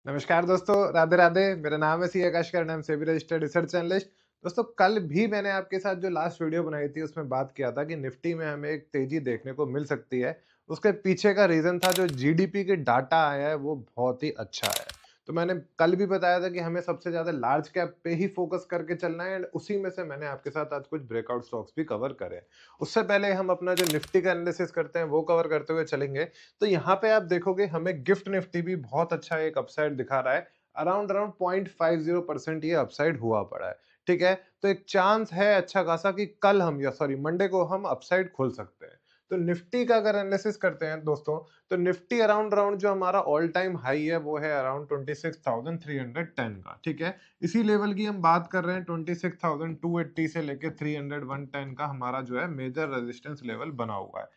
नमस्कार दोस्तों, राधे राधे। मेरा नाम है सी आकाश का, नाम सेबी रजिस्टर्ड रिसर्च एनालिस्ट। दोस्तों, कल भी मैंने आपके साथ जो लास्ट वीडियो बनाई थी उसमें बात किया था कि निफ्टी में हमें एक तेजी देखने को मिल सकती है। उसके पीछे का रीजन था जो जीडीपी के डाटा आया है वो बहुत ही अच्छा है। तो मैंने कल भी बताया था कि हमें सबसे ज्यादा लार्ज कैप पे ही फोकस करके चलना है, एंड उसी में से मैंने आपके साथ आज कुछ ब्रेकआउट स्टॉक्स भी कवर करे। उससे पहले हम अपना जो निफ्टी का एनालिसिस करते हैं वो कवर करते हुए चलेंगे। तो यहाँ पे आप देखोगे हमें गिफ्ट निफ्टी भी बहुत अच्छा एक अपसाइड दिखा रहा है। अराउंड अराउंड 0.50% ये अपसाइड हुआ पड़ा है। ठीक है, तो एक चांस है अच्छा खासा कि कल हम या सॉरी मंडे को हम अपसाइड खोल सकते हैं। तो निफ्टी का अगर एनालिसिस करते हैं दोस्तों, तो निफ्टी अराउंड अराउंड जो हमारा ऑल टाइम हाई है वो है अराउंड 26,310 का। ठीक है, इसी लेवल की हम बात कर रहे हैं। 26,280 से लेके 300 का हमारा जो है मेजर रेजिस्टेंस लेवल बना हुआ है।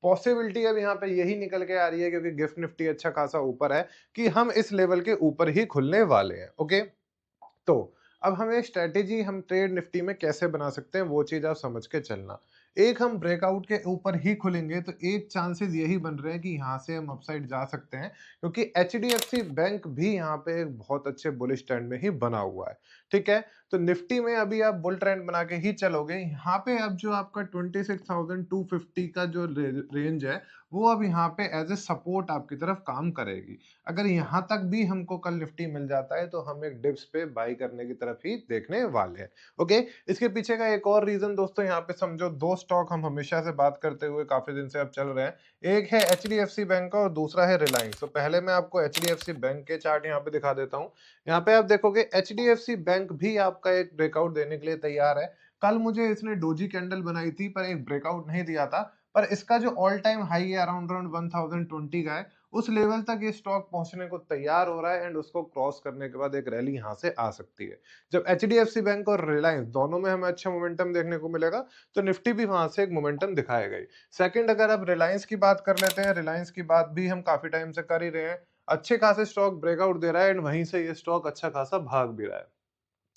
पॉसिबिलिटी अब यहाँ पे यही निकल के आ रही है, क्योंकि गिफ्ट निफ्टी अच्छा खासा ऊपर है, कि हम इस लेवल के ऊपर ही खुलने वाले हैं। ओके, तो अब हमें स्ट्रेटेजी हम ट्रेड निफ्टी में कैसे बना सकते हैं वो चीज आप समझ के चलना। एक हम ब्रेकआउट के ऊपर ही खुलेंगे तो एक चांसेस यही बन रहे हैं कि यहाँ से हम अपसाइड जा सकते हैं, क्योंकि एचडीएफसी बैंक भी यहाँ पे एक बहुत अच्छे बुलिश ट्रेंड में ही बना हुआ है। ठीक है, तो निफ्टी में अभी आप बुल ट्रेंड बना के ही चलोगे। यहाँ पे अब जो आपका 26,250 का जो रेंज है वो अब यहाँ पे एज ए सपोर्ट आपकी तरफ काम करेगी। अगर यहाँ तक भी हमको कल निफ्टी मिल जाता है तो हम एक डिप्स पे बाई करने की तरफ ही देखने वाले हैं। ओके, इसके पीछे का एक और रीजन दोस्तों यहाँ पे समझो। दो स्टॉक हम हमेशा से बात करते हुए काफी दिन से अब चल रहे हैं। एक है एचडीएफसी बैंक का और दूसरा है रिलायंस। तो पहले मैं आपको एचडीएफसी बैंक के चार्ट यहाँ पे दिखा देता हूँ। यहाँ पे आप देखोगे एचडीएफसी बैंक भी आपका एक ब्रेकआउट देने के लिए तैयार है। कल मुझे इसने डोजी कैंडल बनाई थी पर एक ब्रेकआउट नहीं दिया था। पर इसका जो ऑल टाइम हाई है अराउंड अराउंड 1020 का है, उस लेवल तक ये स्टॉक पहुंचने को तैयार हो रहा है, एंड उसको क्रॉस करने के बाद एक रैली यहां से आ सकती है। जब एचडीएफसी बैंक और रिलायंस दोनों में हमें अच्छा मोमेंटम देखने को मिलेगा तो निफ्टी भी वहां से एक मोमेंटम दिखाएगा ही। सेकंड, अगर आप रिलायंस की बात कर लेते हैं, रिलायंस की बात भी हम काफी टाइम से कर ही रहे हैं। अच्छे खासे स्टॉक ब्रेकआउट दे रहा है, एंड वहीं से ये स्टॉक अच्छा खासा भाग भी रहा है।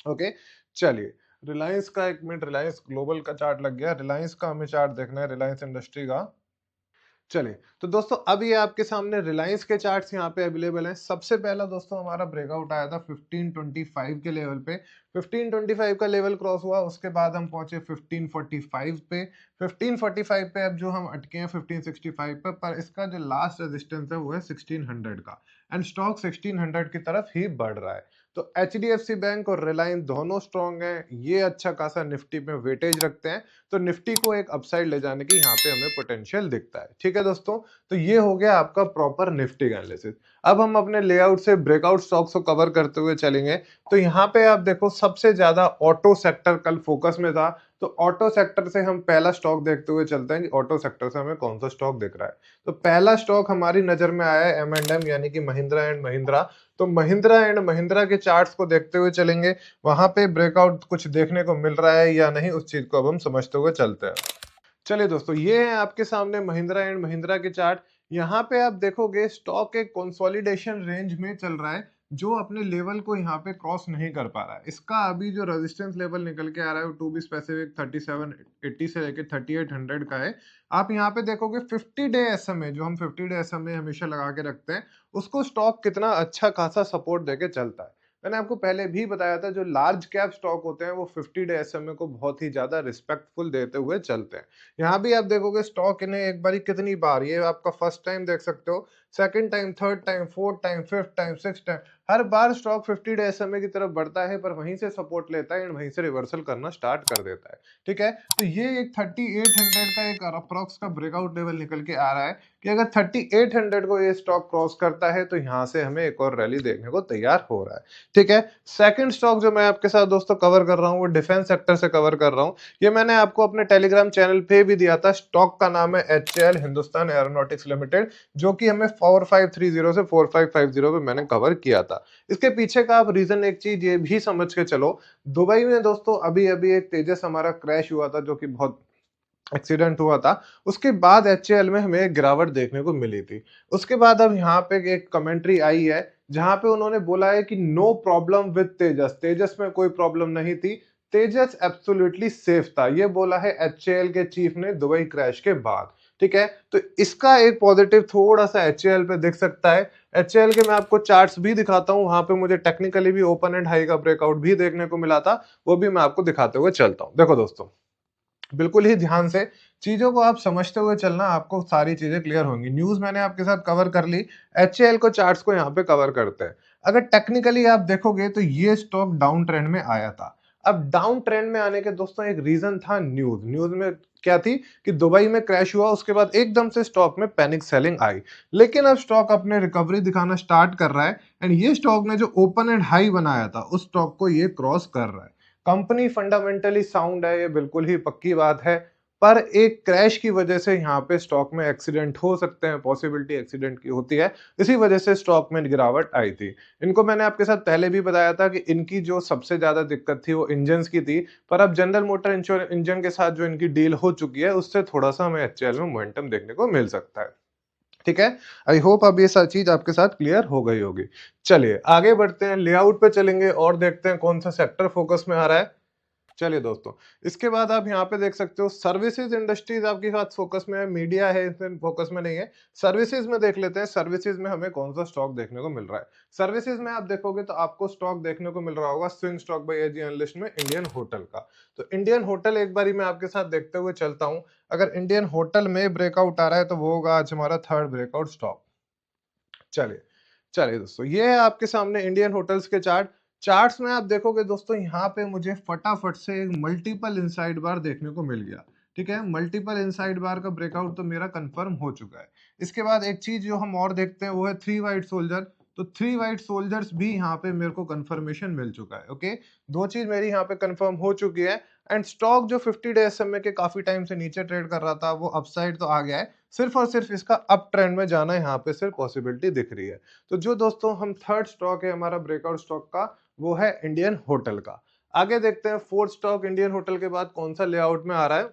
ओके, चलिए रिलायंस का एक मिनट, रिलायंस ग्लोबल का चार्ट लग गया। रिलायंस का हमें चार्ट देखना है, रिलायंस इंडस्ट्री का। चलिए, तो दोस्तों अब ये आपके सामने रिलायंस के चार्ट्स यहाँ पे अवेलेबल हैं। सबसे पहला दोस्तों हमारा ब्रेकआउट आया था 1525 के लेवल पे। 1525 का लेवल क्रॉस हुआ, उसके बाद हम पहुंचे 1545 पे। 1545 पे अब जो हम अटके हैं 1565 पे, पर इसका जो लास्ट रेजिस्टेंस है वो है 1600 का, एंड स्टॉक 1600 की तरफ ही बढ़ रहा है। तो एचडीएफसी बैंक और रिलायंस दोनों स्ट्रॉन्ग हैं, ये अच्छा खासा निफ्टी में वेटेज रखते हैं। तो निफ्टी को एक अपसाइड ले जाने की यहाँ पे हमें पोटेंशियल दिखता है। ठीक है दोस्तों, तो ये हो गया आपका प्रॉपर निफ्टी का एनालिसिस। अब हम अपने लेआउट से ब्रेकआउट स्टॉक्स को कवर करते हुए चलेंगे। तो यहाँ पे आप देखो सबसे ज्यादा ऑटो सेक्टर कल फोकस में था। तो ऑटो सेक्टर से हम पहला स्टॉक देखते हुए चलते हैं कि ऑटो सेक्टर से हमें कौन सा स्टॉक दिख रहा है। तो पहला स्टॉक हमारी नजर में आया है M&M, यानी कि महिंद्रा एंड महिंद्रा। तो महिंद्रा एंड महिंद्रा के चार्ट्स को देखते हुए चलेंगे, वहां पे ब्रेकआउट कुछ देखने को मिल रहा है या नहीं, उस चीज को अब हम समझते हुए चलते हैं। चलिए दोस्तों, ये है आपके सामने महिंद्रा एंड महिंद्रा के चार्ट। यहाँ पे आप देखोगे स्टॉक एक कंसोलिडेशन रेंज में चल रहा है, जो अपने लेवल को यहाँ पे क्रॉस नहीं कर पा रहा है। इसका अभी जो रेजिस्टेंस लेवल निकल के आ रहा है वो टू बी स्पेसिफिक 3780 से लेके 3800 का है। आप यहाँ पे देखोगे 50 डे एसएमए, जो हम 50 डे एसएमए हमेशा लगा के रखते हैं, उसको स्टॉक कितना अच्छा खासा सपोर्ट देके चलता है। मैंने आपको पहले भी बताया था जो लार्ज कैप स्टॉक होते हैं वो 50 डे एसएमए को बहुत ही ज्यादा रिस्पेक्टफुल देते हुए चलते हैं। यहाँ भी आप देखोगे स्टॉक इन्हें एक बारी कितनी बार, ये आपका फर्स्ट टाइम देख सकते हो, second time, third time, fourth time, fifth time, six time, हर बार स्टॉक 50 डे एसएमए की तरफ बढ़ता है, पर वहीं से सपोर्ट लेता है एंड वहीं से रिवर्सल करना स्टार्ट कर देता है। ठीक है, तो ये एक 3800 का एक अप्रॉक्स का ब्रेकआउट लेवल निकल के आ रहा है कि अगर 3800 को ये स्टॉक क्रॉस करता है तो यहाँ से हमें एक और रैली देखने को तैयार हो रहा है। ठीक है, सेकंड स्टॉक जो मैं आपके साथ दोस्तों कवर कर रहा हूँ वो डिफेंस सेक्टर से कवर कर रहा हूँ। ये मैंने आपको अपने टेलीग्राम चैनल पे भी दिया था। स्टॉक का नाम है HAL, हिंदुस्तान एरोनॉटिक्स लिमिटेड, जो कि हमें 4530 से 4550 पे मैंने कवर किया था। इसके पीछे का आप रीजन एक चीज ये भी समझ के चलो, दुबई में दोस्तों अभी अभी एक तेजस हमारा क्रैश हुआ था, जो कि बहुत एक्सीडेंट हुआ था। उसके बाद HAL में हमें एक गिरावट देखने को मिली थी। उसके बाद अब यहाँ पे एक कमेंट्री आई है जहां पे उन्होंने बोला है कि नो प्रॉब्लम विद तेजस, तेजस में कोई प्रॉब्लम नहीं थी, तेजस एब्सोल्युटली सेफ था। ये बोला है HAL के चीफ ने दुबई क्रैश के बाद। ठीक है, तो इसका एक पॉजिटिव थोड़ा सा HAL पे दिख सकता है। एचएएल के मैं आपको चार्ट्स भी दिखाता हूँ, वहां पे मुझे टेक्निकली भी ओपन एंड हाई का ब्रेकआउट भी देखने को मिला था, वो भी मैं आपको दिखाते हुए चलता हूँ। देखो दोस्तों, बिल्कुल ही ध्यान से चीजों को आप समझते हुए चलना, आपको सारी चीजें क्लियर होंगी। न्यूज मैंने आपके साथ कवर कर ली, एचएएल को चार्ट्स को यहाँ पे कवर करते हैं। अगर टेक्निकली आप देखोगे तो ये स्टॉक डाउन ट्रेंड में आया था। अब डाउन ट्रेंड में आने के दोस्तों एक रीजन था, न्यूज न्यूज में क्या थी कि दुबई में क्रैश हुआ, उसके बाद एकदम से स्टॉक में पैनिक सेलिंग आई। लेकिन अब स्टॉक अपने रिकवरी दिखाना स्टार्ट कर रहा है, एंड ये स्टॉक ने जो ओपन एंड हाई बनाया था उस स्टॉक को ये क्रॉस कर रहा है। कंपनी फंडामेंटली साउंड है, ये बिल्कुल ही पक्की बात है। पर एक क्रैश की वजह से यहाँ पे स्टॉक में एक्सीडेंट हो सकते हैं, पॉसिबिलिटी एक्सीडेंट की होती है, इसी वजह से स्टॉक में गिरावट आई थी। इनको मैंने आपके साथ पहले भी बताया था कि इनकी जो सबसे ज्यादा दिक्कत थी वो इंजन की थी, पर अब जनरल मोटर इंजन के साथ जो इनकी डील हो चुकी है उससे थोड़ा सा हमें एचएएल में मोमेंटम देखने को मिल सकता है। ठीक है, आई होप अब ये सारी चीज आपके साथ क्लियर हो गई होगी। चलिए आगे बढ़ते हैं, लेआउट पे चलेंगे और देखते हैं कौन सा सेक्टर फोकस में आ रहा है। चलिए दोस्तों, इसके बाद आप यहाँ पे देख सकते हो सर्विसेज इंडस्ट्रीज आपके साथ फोकस में है, मीडिया है इसमें फोकस में नहीं है। सर्विसेज में देख लेते हैं, सर्विसेज में हमें कौन सा स्टॉक देखने को मिल रहा है। सर्विसेज में आप देखोगे तो आपको स्टॉक देखने को मिल रहा होगा swing stock by AG analyst में इंडियन होटल का। तो इंडियन होटल एक बारी मैं आपके साथ देखते हुए चलता हूँ। अगर इंडियन होटल में ब्रेकआउट आ रहा है तो वो होगा आज हमारा थर्ड ब्रेकआउट स्टॉक। चलिए, चलिए दोस्तों, ये है आपके सामने इंडियन होटल्स के चार्ट। चार्ट्स में आप देखोगे दोस्तों, यहाँ पे मुझे फटाफट से एक मल्टीपल इनसाइड बार देखने को मिल गया। ठीक है, मल्टीपल इनसाइड बार का ब्रेकआउट तो मेरा कंफर्म हो चुका है। इसके बाद एक चीज जो हम और देखते हैं वो है थ्री वाइट सोल्जर। तो थ्री वाइट सोल्जर्स भी यहाँ पे मेरे को कंफर्मेशन मिल चुका है। ओके, दो चीज मेरी यहाँ पे कंफर्म हो चुकी है। एंड स्टॉक जो 50 डे एसएमए के काफी टाइम से नीचे ट्रेड कर रहा था वो अपसाइड तो आ गया है, सिर्फ और सिर्फ इसका अप ट्रेंड में जाना यहाँ पे सिर्फ पॉसिबिलिटी दिख रही है। तो जो दोस्तों हम थर्ड स्टॉक है हमारा ब्रेकआउट स्टॉक का, वो है इंडियन होटल का। आगे देखते हैं फोर्थ स्टॉक इंडियन होटल के बाद कौन सा लेआउट में आ रहा है।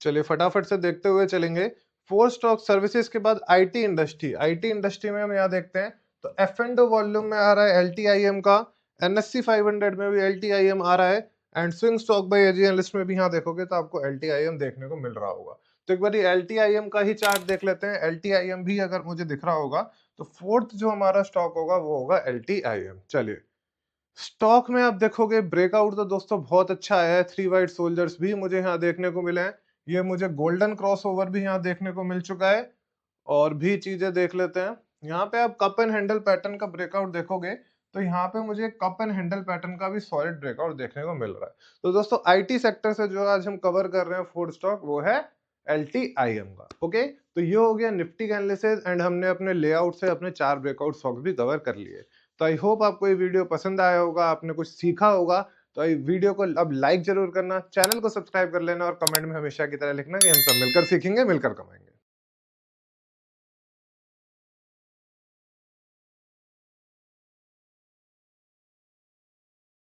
चलिए फटाफट से देखते हुए चलेंगे। फोर्थ स्टॉक सर्विसेज के बाद आईटी इंडस्ट्री। आईटी इंडस्ट्री में हम यहाँ देखते हैं तो एफ एंड वॉल्यूम में आ रहा है एलटीआईएम का, एनएससी 500 में भी एलटीआईएम आ रहा है, and swing stock by AG analyst में भी यहाँ देखोगे तो आपको एलटीआईएम देखने को मिल रहा होगा। तो एक बार एलटीआईएम का ही चार्ट देख लेते हैं। एलटीआईएम भी अगर मुझे दिख रहा होगा तो फोर्थ जो हमारा स्टॉक होगा वो होगा एलटीआईएम। चलिए, स्टॉक में आप देखोगे ब्रेकआउट तो दोस्तों बहुत अच्छा आया है। थ्री वाइट सोल्जर्स भी मुझे यहाँ देखने को मिले हैं, ये मुझे गोल्डन क्रॉसओवर भी यहाँ देखने को मिल चुका है। और भी चीजें देख लेते हैं। यहाँ पे आप कप एंड हैंडल पैटर्न का ब्रेकआउट देखोगे तो यहाँ पे मुझे कप एंड हैंडल पैटर्न का भी सॉलिड ब्रेकआउट देखने को मिल रहा है। तो दोस्तों आईटी सेक्टर से जो आज हम कवर कर रहे हैं फोर्थ स्टॉक वो है एलटीआईएम का। ओके, तो ये हो गया निफ्टी का एनालिसिस, एंड हमने अपने लेआउट से अपने चार ब्रेकआउट स्टॉक भी कवर कर लिए। तो आई होप आपको ये वीडियो पसंद आया होगा, आपने कुछ सीखा होगा। तो ये वीडियो को अब लाइक जरूर करना, चैनल को सब्सक्राइब कर लेना और कमेंट में हमेशा की तरह लिखना कि हम सब मिलकर सीखेंगे, मिलकर कमाएंगे।